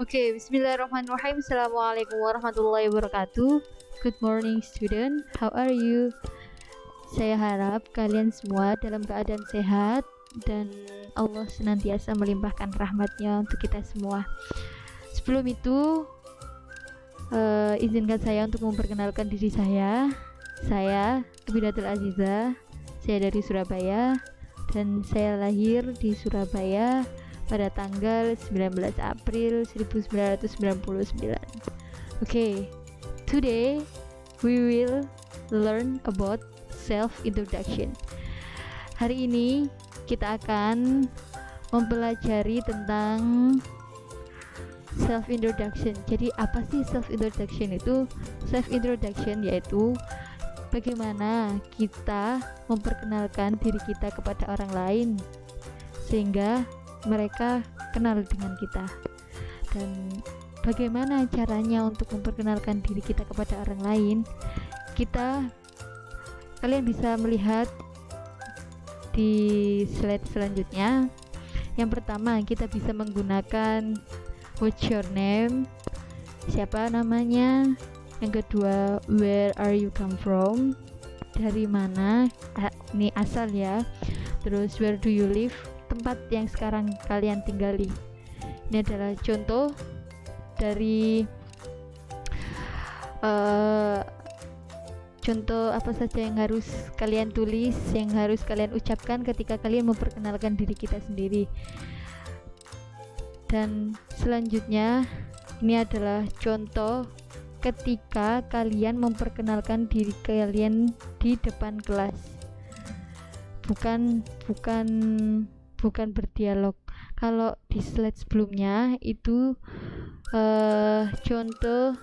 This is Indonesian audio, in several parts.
Oke, bismillahirrahmanirrahim. Assalamualaikum warahmatullahi wabarakatuh. Good morning student, how are you? Saya harap kalian semua dalam keadaan sehat dan Allah senantiasa melimpahkan rahmatnya untuk kita semua. Sebelum itu, izinkan saya untuk memperkenalkan diri saya. Saya Tubidatul Aziza, saya dari Surabaya dan saya lahir di Surabaya pada tanggal 19 April 1999. Okay, today we will learn about self-introduction. Hari ini kita akan mempelajari tentang self-introduction. Jadi apa sih self-introduction itu? Self-introduction yaitu bagaimana kita memperkenalkan diri kita kepada orang lain sehingga mereka kenal dengan kita, dan bagaimana caranya untuk memperkenalkan diri kita kepada orang lain. Kalian bisa melihat di slide selanjutnya. Yang pertama, kita bisa menggunakan what's your name, siapa namanya. Yang kedua, where are you come from, dari mana, ini asal ya. Terus where do you live, tempat yang sekarang kalian tinggali. Ini adalah contoh dari contoh apa saja yang harus kalian tulis, yang harus kalian ucapkan ketika kalian memperkenalkan diri kita sendiri. Dan selanjutnya, ini adalah contoh ketika kalian memperkenalkan diri kalian di depan kelas. Bukan berdialog. Kalau di slide sebelumnya itu contoh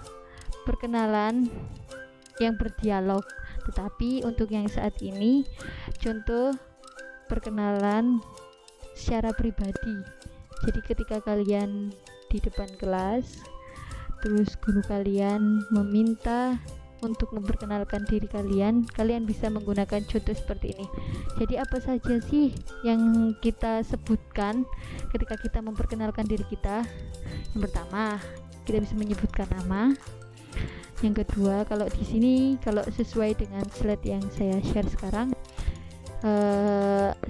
perkenalan yang berdialog, tetapi untuk yang saat ini contoh perkenalan secara pribadi. Jadi ketika kalian di depan kelas, terus guru kalian meminta untuk memperkenalkan diri kalian bisa menggunakan contoh seperti ini. Jadi apa saja sih yang kita sebutkan ketika kita memperkenalkan diri kita? Yang pertama, kita bisa menyebutkan nama. Yang kedua, kalau di sini, kalau sesuai dengan slide yang saya share sekarang,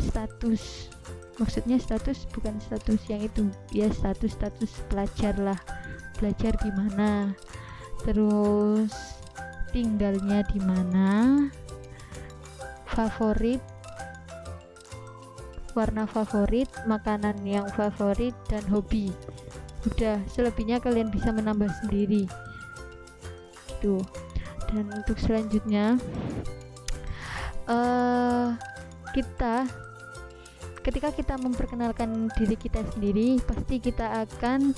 status, maksudnya status bukan status yang itu ya, status pelajar lah, belajar di mana, terus tinggalnya di mana, favorit, warna favorit, makanan yang favorit, dan hobi. Udah, selebihnya kalian bisa menambah sendiri gitu. Dan untuk selanjutnya, ketika kita memperkenalkan diri kita sendiri, pasti kita akan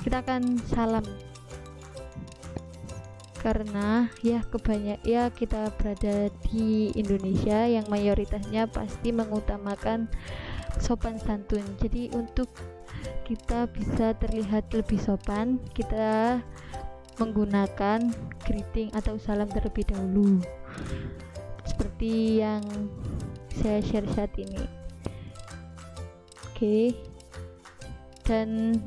kita akan salam, karena kita berada di Indonesia yang mayoritasnya pasti mengutamakan sopan santun. Jadi untuk kita bisa terlihat lebih sopan, kita menggunakan greeting atau salam terlebih dahulu, seperti yang saya share saat ini. Oke. Dan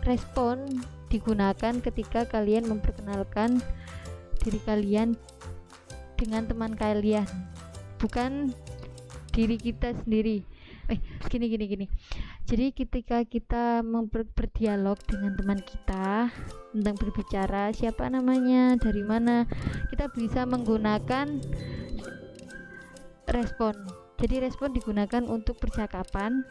respon digunakan ketika kalian memperkenalkan diri kalian dengan teman kalian, bukan diri kita sendiri. Gini. Jadi ketika kita berdialog dengan teman kita tentang berbicara, siapa namanya, dari mana, kita bisa menggunakan respon. Jadi respon digunakan untuk percakapan.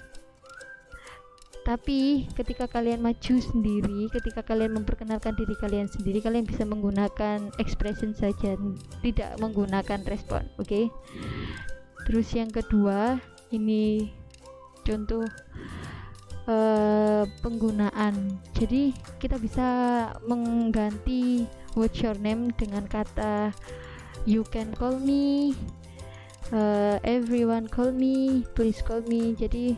Tapi ketika kalian maju sendiri, ketika kalian memperkenalkan diri kalian sendiri, kalian bisa menggunakan expression saja, tidak menggunakan respon. Oke. Terus yang kedua, ini contoh penggunaan. Jadi kita bisa mengganti what's your name dengan kata you can call me, everyone call me, please call me. Jadi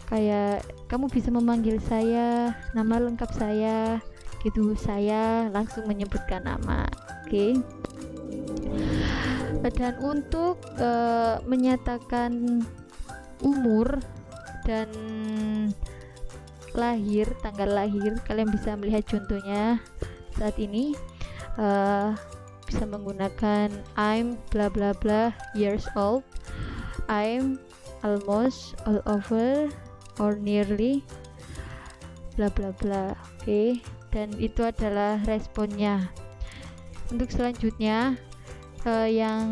kayak kamu bisa memanggil saya, nama lengkap saya gitu. Saya langsung menyebutkan nama. Oke. Dan untuk menyatakan umur dan tanggal lahir, kalian bisa melihat contohnya saat ini. Bisa menggunakan I'm bla bla bla years old, I'm almost, all over, or nearly bla bla bla. Oke, dan itu adalah responnya. Untuk selanjutnya yang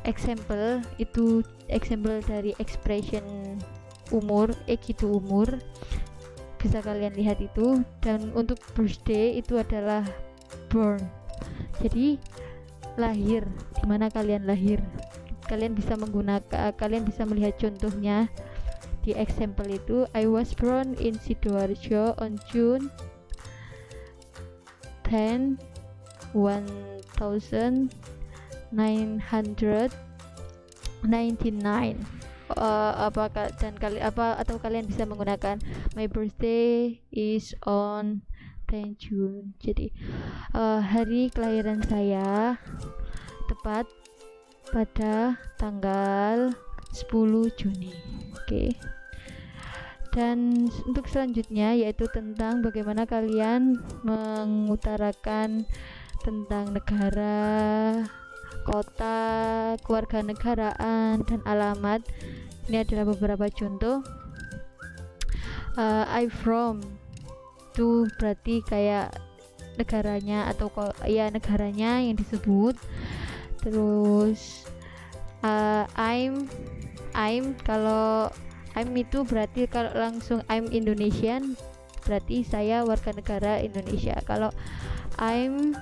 example itu example dari expression umur, gitu umur, bisa kalian lihat itu. Dan untuk birthday itu adalah born, jadi lahir, dimana kalian lahir. Kalian bisa melihat contohnya di example itu. I was born in Sidoarjo on June 10 1999. Atau kalian bisa menggunakan my birthday is on 10 June. Jadi hari kelahiran saya tepat pada tanggal 10 Juni. Oke. Dan untuk selanjutnya yaitu tentang bagaimana kalian mengutarakan tentang negara, kota, kewarganegaraan, dan alamat. Ini adalah beberapa contoh. I from itu berarti kayak negaranya atau negaranya yang disebut. Terus I'm kalau I'm itu berarti kalau langsung I'm Indonesian, berarti saya warga negara Indonesia. Kalau I'm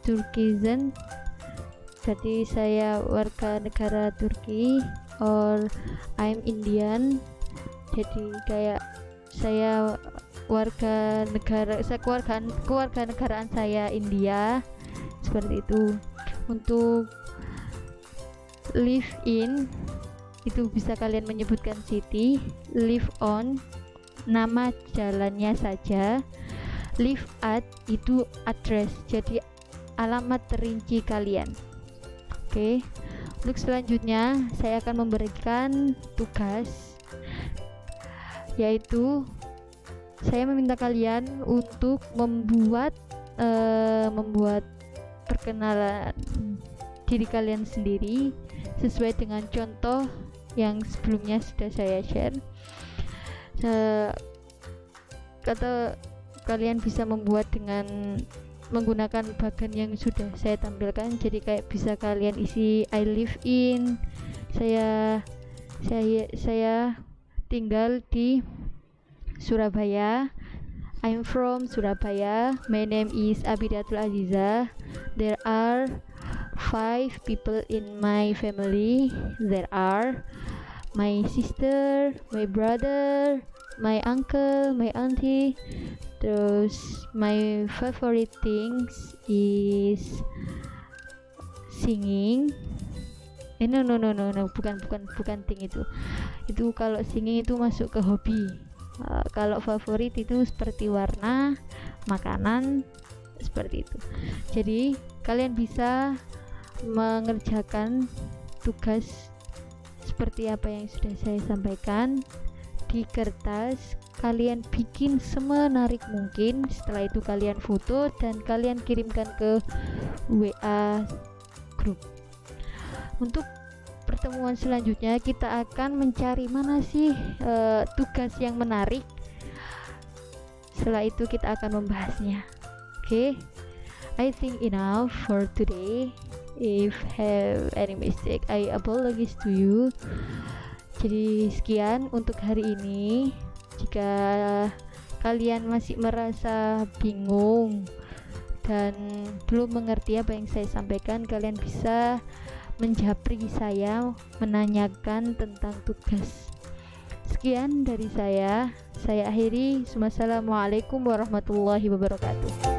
Turkizen, berarti saya warga negara Turki. Or I'm Indian, jadi kayak saya warga negara, kewarganegaraan saya India, seperti itu. Untuk live in itu bisa kalian menyebutkan city, live on nama jalannya saja, live at itu address, jadi alamat terinci kalian. Oke. Untuk selanjutnya saya akan memberikan tugas, yaitu saya meminta kalian untuk membuat perkenalan diri kalian sendiri sesuai dengan contoh yang sebelumnya sudah saya share. Kata kalian bisa membuat dengan menggunakan bagan yang sudah saya tampilkan, jadi kayak bisa kalian isi I live in, saya tinggal di Surabaya, I'm from Surabaya, my name is Abidatul Aziza, there are 5 people in my family, there are my sister, my brother, my uncle, my auntie. Terus my favorite things is singing. No, bukan thing itu. Itu kalau singing itu masuk ke hobi. Kalau favorit itu seperti warna, makanan, seperti itu. Jadi kalian bisa mengerjakan tugas seperti apa yang sudah saya sampaikan di kertas. Kalian bikin semenarik mungkin, setelah itu kalian foto dan kalian kirimkan ke WA grup. Untuk pertemuan selanjutnya kita akan mencari mana sih tugas yang menarik. Setelah itu kita akan membahasnya. Oke. I think enough for today. If have any mistake, I apologize to you. Jadi sekian untuk hari ini. Jika kalian masih merasa bingung dan belum mengerti apa yang saya sampaikan, kalian bisa menjapri saya, menanyakan tentang tugas. Sekian dari saya akhiri. Wassalamualaikum warahmatullahi wabarakatuh.